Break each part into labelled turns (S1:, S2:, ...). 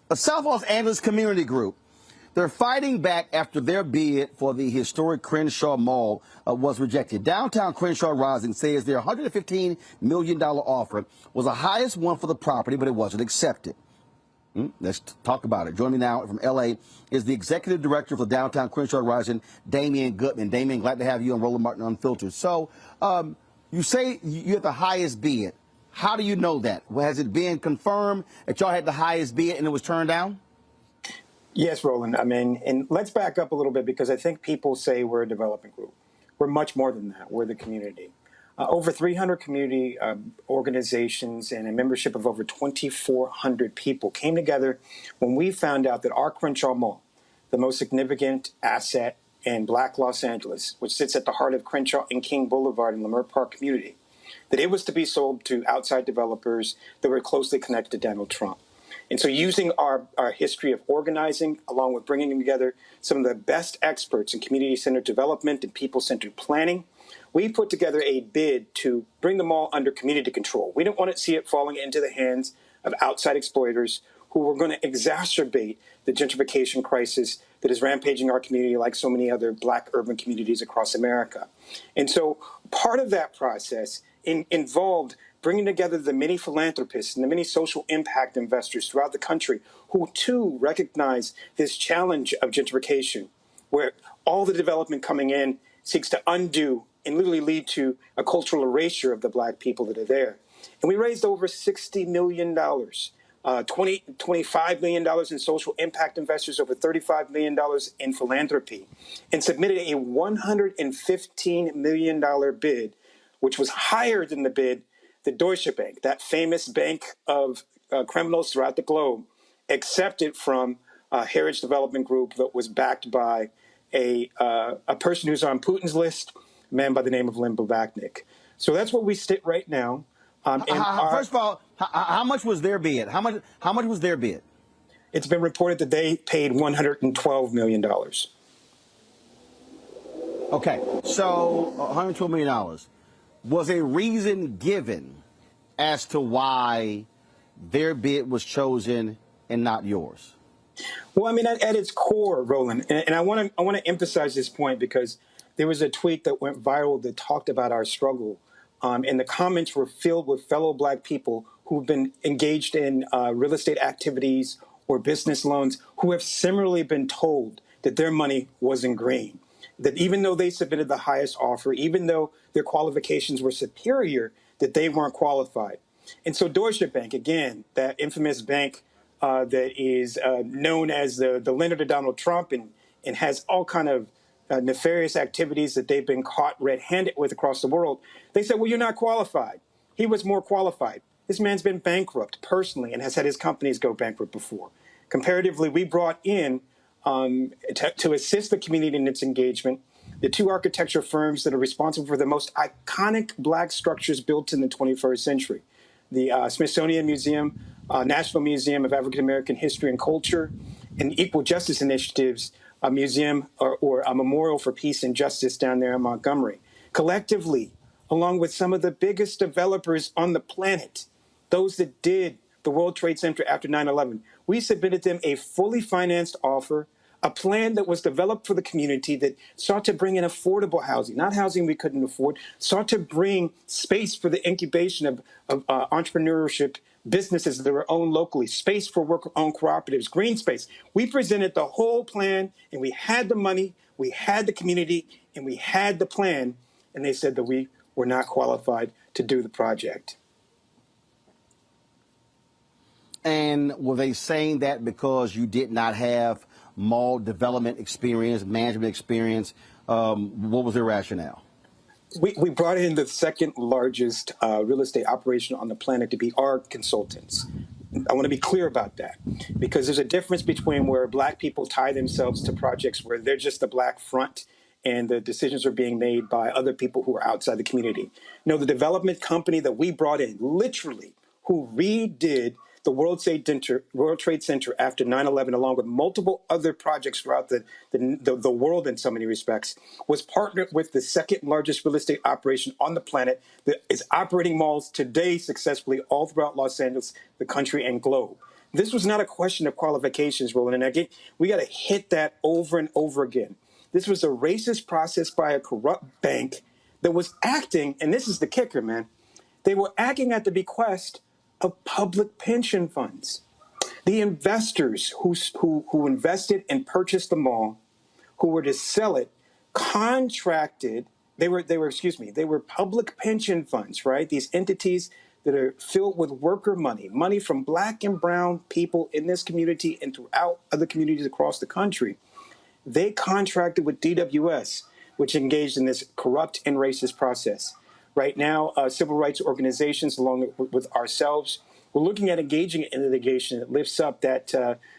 S1: A South Los Angeles community group. They're fighting back after their bid for the historic Crenshaw Mall was rejected. Downtown Crenshaw Rising says their $115 million offer was the highest one for the property, but it wasn't accepted. Let's talk about it. Joining me now from L.A. is the executive director for Downtown Crenshaw Rising, Damien Goodmon. Damien, glad to have you on Roland Martin Unfiltered. So you say you had the highest bid. How do you know that? Has it been confirmed that y'all had the highest bid and it was turned down?
S2: Yes, Roland. I mean, and let's back up a little bit because I think people say we're a development group. We're much more than that. We're the community. Over 300 community organizations and a membership of over 2,400 people came together when we found out that our Crenshaw Mall, the most significant asset in Black Los Angeles, which sits at the heart of Crenshaw and King Boulevard in Leimert Park community, that it was to be sold to outside developers that were closely connected to Donald Trump. And so using our history of organizing, along with bringing together some of the best experts in community-centered development and people-centered planning, we put together a bid to bring the mall under community control. We didn't want to see it falling into the hands of outside exploiters who were going to exacerbate the gentrification crisis that is rampaging our community like so many other Black urban communities across America. And so part of that process involved bringing together the many philanthropists and the many social impact investors throughout the country who, too, recognize this challenge of gentrification, where all the development coming in seeks to undo and literally lead to a cultural erasure of the Black people that are there. And we raised over $60 million, $25 million in social impact investors, over $35 million in philanthropy, and submitted a $115 million bid, which was higher than the bid the Deutsche Bank, that famous bank of criminals throughout the globe, accepted from Heritage Development Group that was backed by a person who's on Putin's list, a man by the name of Len Blavatnik. So that's where we sit right now.
S1: First of all, how much was their bid? How much was their bid?
S2: It's been reported that they paid $112 million.
S1: Okay, so $112 million. Was a reason given as to why their bid was chosen and not yours?
S2: Well, I mean, at its core, Roland, and I want to emphasize this point because there was a tweet that went viral that talked about our struggle, and the comments were filled with fellow Black people who've been engaged in real estate activities or business loans who have similarly been told that their money wasn't green. That even though they submitted the highest offer, even though their qualifications were superior, that they weren't qualified. And so Deutsche Bank, again, that infamous bank that is known as the lender to Donald Trump and has all kind of nefarious activities that they've been caught red-handed with across the world, they said, well, you're not qualified. He was more qualified. This man's been bankrupt personally and has had his companies go bankrupt before. Comparatively, we brought in to assist the community in its engagement, the two architecture firms that are responsible for the most iconic Black structures built in the 21st century, the Smithsonian Museum, National Museum of African American History and Culture, and Equal Justice Initiatives, a museum or a memorial for peace and justice down there in Montgomery. Collectively, along with some of the biggest developers on the planet, those that did the World Trade Center after 9/11, we submitted them a fully financed offer, a plan that was developed for the community that sought to bring in affordable housing, not housing we couldn't afford, sought to bring space for the incubation of entrepreneurship businesses that are owned locally, space for worker-owned cooperatives, green space. We presented the whole plan, and we had the money, we had the community, and we had the plan, and they said that we were not qualified to do the project.
S1: And were they saying that because you did not have mall development experience, management experience? What was their rationale?
S2: We brought in the second largest real estate operation on the planet to be our consultants. I want to be clear about that because there's a difference between where Black people tie themselves to projects where they're just the Black front and the decisions are being made by other people who are outside the community. No, the development company that we brought in, literally, who redid the World Trade Center after 9/11, along with multiple other projects throughout the world in so many respects, was partnered with the second largest real estate operation on the planet that is operating malls today successfully all throughout Los Angeles, the country, and globe. This was not a question of qualifications, Roland. And again, we got to hit that over and over again. This was a racist process by a corrupt bank that was acting, and this is the kicker, man. They were acting at the bequest of public pension funds. The investors who invested and purchased the mall, who were to sell it, contracted. They were public pension funds, right? These entities that are filled with worker money, money from black and brown people in this community and throughout other communities across the country. They contracted with DWS, which engaged in this corrupt and racist process. Right now, civil rights organizations, along with ourselves, we're looking at engaging in litigation that lifts up that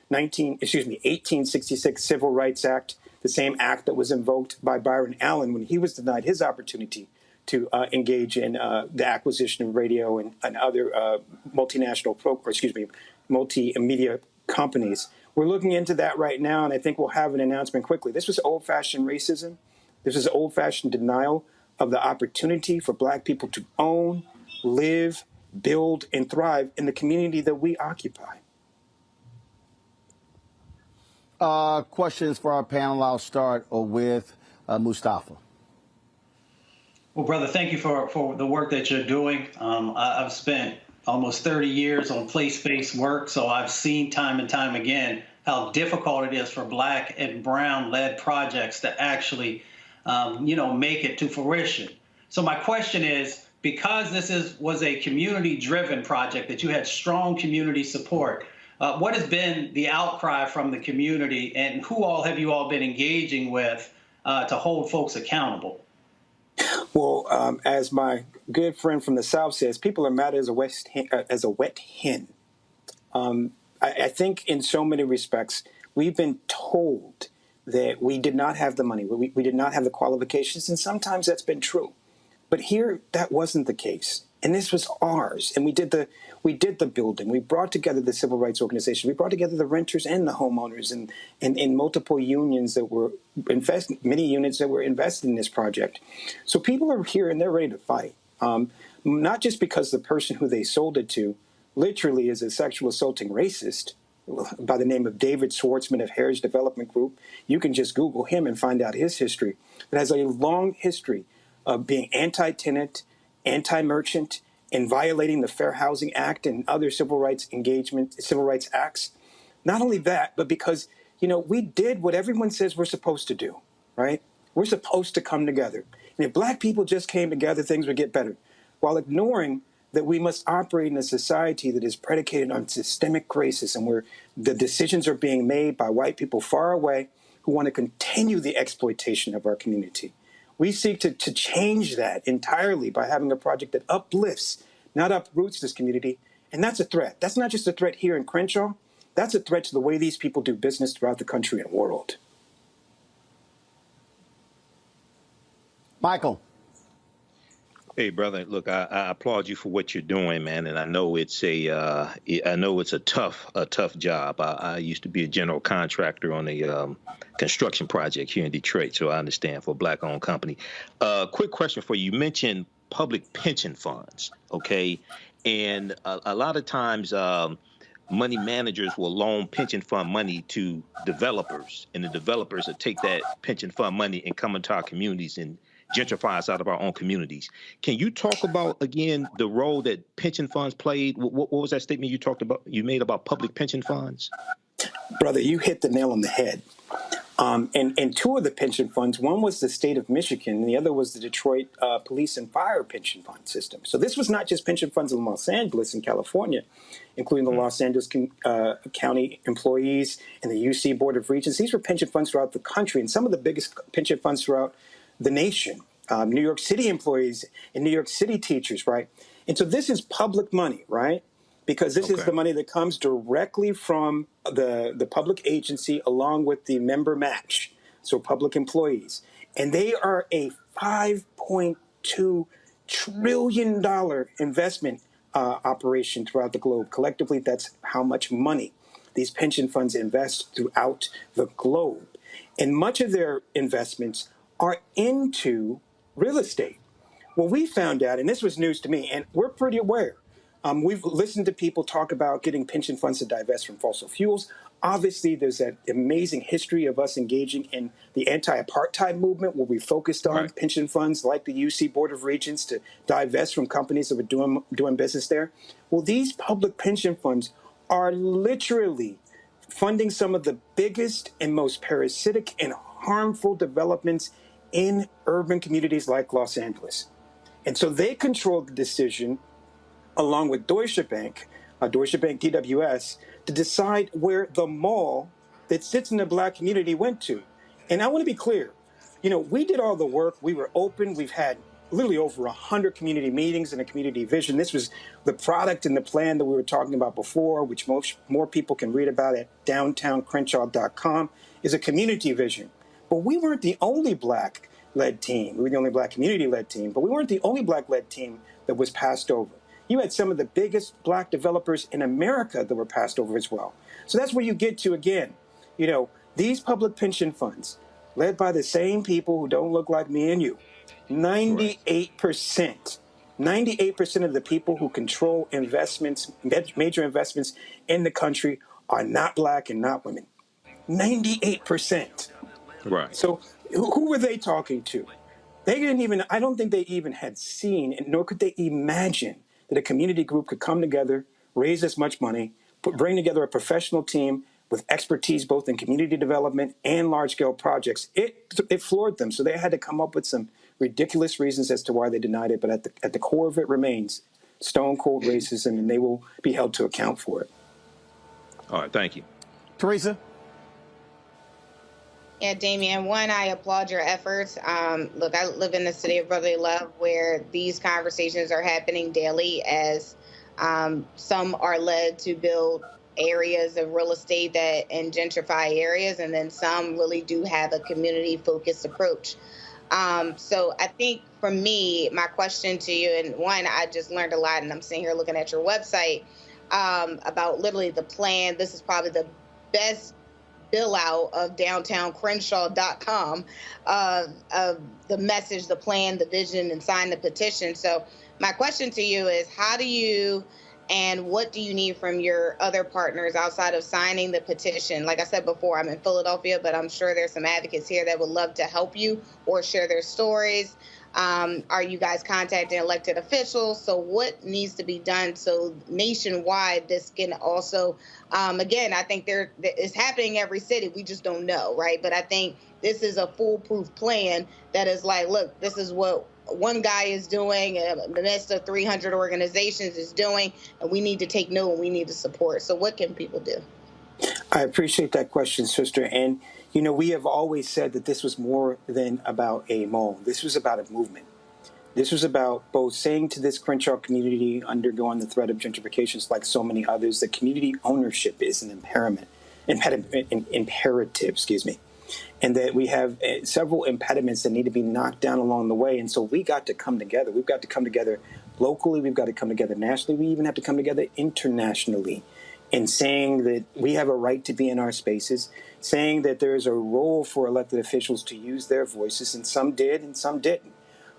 S2: 1866 Civil Rights Act, the same act that was invoked by Byron Allen when he was denied his opportunity to engage in the acquisition of radio and other multimedia companies. We're looking into that right now, and I think we'll have an announcement quickly. This was old-fashioned racism. This was old-fashioned denial of the opportunity for black people to own, live, build, and thrive in the community that we occupy.
S1: Questions for our panel. I'll start with Mustafa.
S3: Well, brother, thank you for the work that you're doing. I've spent almost 30 years on place-based work, so I've seen time and time again how difficult it is for black and brown-led projects to actually, make it to fruition. So my question is, because this was a community-driven project that you had strong community support, what has been the outcry from the community, and who all have you all been engaging with to hold folks accountable?
S2: Well, as my good friend from the South says, people are mad as a wet hen. I think in so many respects, we've been told that we did not have the money, we did not have the qualifications, and sometimes that's been true. But here, that wasn't the case. And this was ours. And we did the building. We brought together the civil rights organization. We brought together the renters and the homeowners and multiple unions that were many units that were invested in this project. So people are here and they're ready to fight. Not just because the person who they sold it to literally is a sexual assaulting racist by the name of David Schwartzman of Heritage Development Group. You can just Google him and find out his history. It has a long history of being anti-tenant, anti-merchant, and violating the Fair Housing Act and other civil rights acts. Not only that, but because, we did what everyone says we're supposed to do, right? We're supposed to come together. And if black people just came together, things would get better, while ignoring that we must operate in a society that is predicated on systemic racism, where the decisions are being made by white people far away who want to continue the exploitation of our community. We seek to change that entirely by having a project that uplifts, not uproots this community. And that's a threat. That's not just a threat here in Crenshaw. That's a threat to the way these people do business throughout the country and world.
S1: Michael.
S4: Hey, brother, look, I applaud you for what you're doing, man. And I know it's a tough job. I used to be a general contractor on a construction project here in Detroit, so I understand, for a black-owned company. Quick question for you. You mentioned public pension funds, okay? And a lot of times money managers will loan pension fund money to developers, and the developers will take that pension fund money and come into our communities and gentrify us out of our own communities. Can you talk about, again, the role that pension funds played? What was that statement you made about public pension funds?
S2: Brother, you hit the nail on the head. And two of the pension funds, one was the state of Michigan, and the other was the Detroit Police and Fire Pension Fund System. So this was not just pension funds in Los Angeles and California, including the Los Angeles County employees and the UC Board of Regents. These were pension funds throughout the country, and some of the biggest pension funds throughout the nation. New York City employees and New York City teachers, right? And so this is public money, right? Because this is the money that comes directly from the public agency along with the member match, so public employees. And they are a $5.2 trillion investment operation throughout the globe. Collectively, that's how much money these pension funds invest throughout the globe. And much of their investments are into real estate. Well, we found out, and this was news to me, and we're pretty aware, We've listened to people talk about getting pension funds to divest from fossil fuels. Obviously, there's that amazing history of us engaging in the anti-apartheid movement, where we focused on
S4: Right.
S2: pension funds like the UC Board of Regents to divest from companies that were doing business there. Well, these public pension funds are literally funding some of the biggest and most parasitic and harmful developments in urban communities like Los Angeles. And so they control the decision, along with Deutsche Bank DWS, to decide where the mall that sits in the black community went to. And I want to be clear, we did all the work. We were open. We've had literally over 100 community meetings and a community vision. This was the product and the plan that we were talking about before, which more people can read about at downtowncrenshaw.com, is a community vision. But we weren't the only black-led team. We were the only black community-led team, but we weren't the only black-led team that was passed over. You had some of the biggest black developers in America that were passed over as well. So that's where you get to, again, these public pension funds, led by the same people who don't look like me and you, 98%, 98% of the people who control investments, major investments in the country, are not black and not women. 98%.
S4: Right.
S2: So who were they talking to? They didn't even, I don't think they even had seen, and nor could they imagine that a community group could come together, raise this much money, bring together a professional team with expertise both in community development and large-scale projects. It floored them, so they had to come up with some ridiculous reasons as to why they denied it, but at the core of it remains stone-cold racism, and they will be held to account for it.
S4: All right, thank you.
S1: Teresa?
S5: Yeah, Damien, one, I applaud your efforts. Look, I live in the city of brotherly love where these conversations are happening daily as some are led to build areas of real estate and gentrify areas, and then some really do have a community-focused approach. So I think for me, my question to you, and one, I just learned a lot, and I'm sitting here looking at your website about literally the plan. This is probably the best bill out of downtowncrenshaw.com of the message, the plan, the vision, and sign the petition. So my question to you is, how do you and what do you need from your other partners outside of signing the petition? Like I said before, I'm in Philadelphia, but I'm sure there's some advocates here that would love to help you or share their stories. Are you guys contacting elected officials? So what needs to be done so nationwide this can also, again, I think it's happening in every city. We just don't know, right? But I think this is a foolproof plan that is like, look, this is what one guy is doing, the midst of 300 organizations is doing, and we need to take note and we need to support. So what can people do?
S2: I appreciate that question, sister. And, we have always said that this was more than about a mall. This was about a movement. This was about both saying to this Crenshaw community undergoing the threat of gentrifications like so many others, that community ownership is an imperative, and that we have several impediments that need to be knocked down along the way. And so we got to come together. We've got to come together locally. We've got to come together nationally. We even have to come together internationally in saying that we have a right to be in our spaces, saying that there is a role for elected officials to use their voices, and some did and some didn't.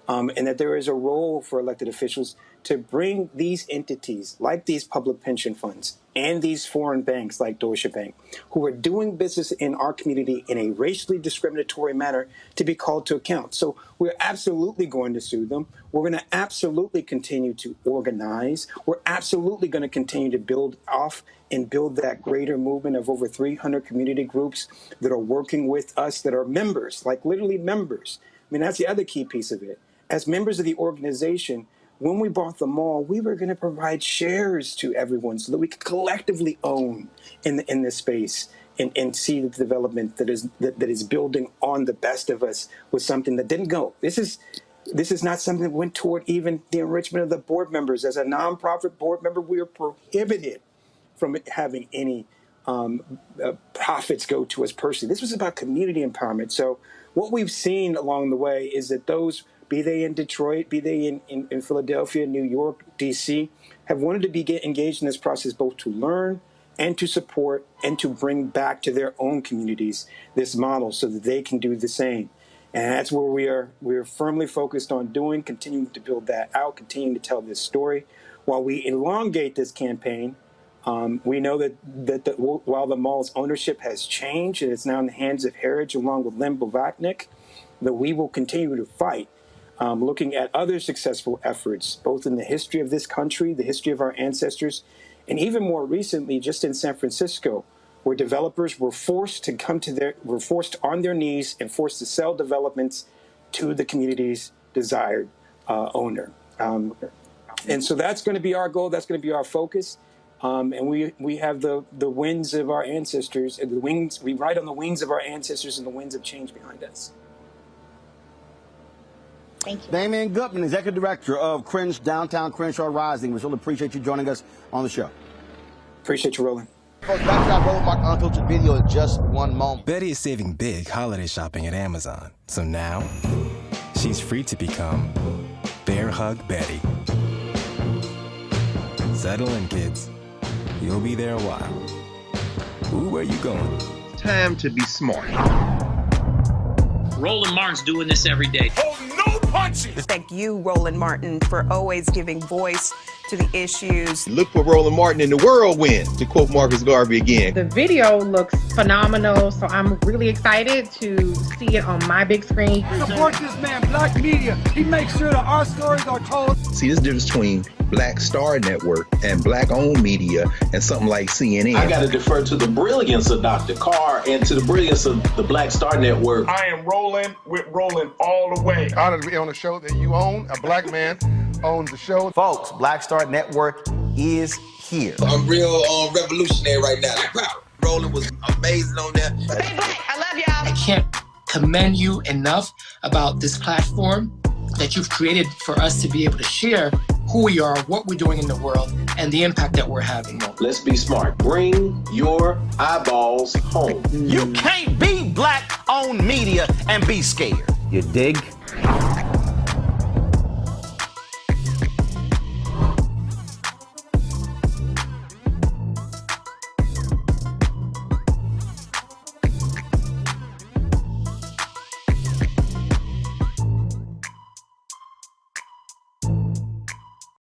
S2: And that there is a role for elected officials to bring these entities, like these public pension funds and these foreign banks like Deutsche Bank, who are doing business in our community in a racially discriminatory manner, to be called to account. So we're absolutely going to sue them. We're going to absolutely continue to organize. We're absolutely going to continue to build off and build that greater movement of over 300 community groups that are working with us, that are members, like literally members. I mean, that's the other key piece of it. As members of the organization, when we bought the mall, we were going to provide shares to everyone so that we could collectively own in this space and see the development that is building on the best of us with something that didn't go. This is not something that went toward even the enrichment of the board members. As a nonprofit board member, we are prohibited from having any profits go to us personally. This was about community empowerment. So what we've seen along the way is that those, be they in Detroit, be they in Philadelphia, New York, D.C., have wanted to be engaged in this process both to learn and to support and to bring back to their own communities this model so that they can do the same. And that's where we are firmly focused on doing, continuing to build that out, continuing to tell this story. while we elongate this campaign, we know that while the mall's ownership has changed and it's now in the hands of Heritage along with Len Blavatnik, that we will continue to fight, looking at other successful efforts, both in the history of this country, the history of our ancestors, and even more recently, just in San Francisco, where developers were forced on their knees and forced to sell developments to the community's desired owner. And so that's going to be our goal. That's going to be our focus. And we have the winds of our ancestors, and we ride on the wings of our ancestors and the winds of change behind us.
S5: Thank you.
S1: Damien Goodmon, Executive Director of Downtown Crenshaw Rising. We really appreciate you joining us on the show.
S2: Appreciate you, Roland.
S1: Folks, back to our Roland Mark Unfiltered video in just one moment.
S6: Betty is saving big holiday shopping at Amazon. So now, she's free to become Bear Hug Betty. Settle in, kids. You'll be there a while. Ooh, where you going?
S7: Time to be smart.
S8: Roland Martin's doing this every day.
S9: Oh, no punching!
S10: Thank you, Roland Martin, for always giving voice to the issues.
S7: Look for Roland Martin in the whirlwind, to quote Marcus Garvey again.
S11: The video looks phenomenal, so I'm really excited to see it on my big screen.
S9: Support this man, Black Media. He makes sure that our stories are told.
S7: See, this difference between Black Star Network and Black-owned media and something like CNN.
S12: I got to defer to the brilliance of Dr. Carr and to the brilliance of the Black Star Network.
S9: I am rolling with Roland all the way.
S13: Honored to be on a show that you own. A black man owns the show.
S1: Folks, Black Star Network is here.
S14: I'm real revolutionary right now. Roland was amazing on there.
S5: Stay black. I love y'all.
S15: I can't commend you enough about this platform that you've created for us to be able to share who we are, what we're doing in the world, and the impact that we're having.
S12: Let's be smart. Bring your eyeballs home.
S1: You can't be Black-owned media and be scared. You dig?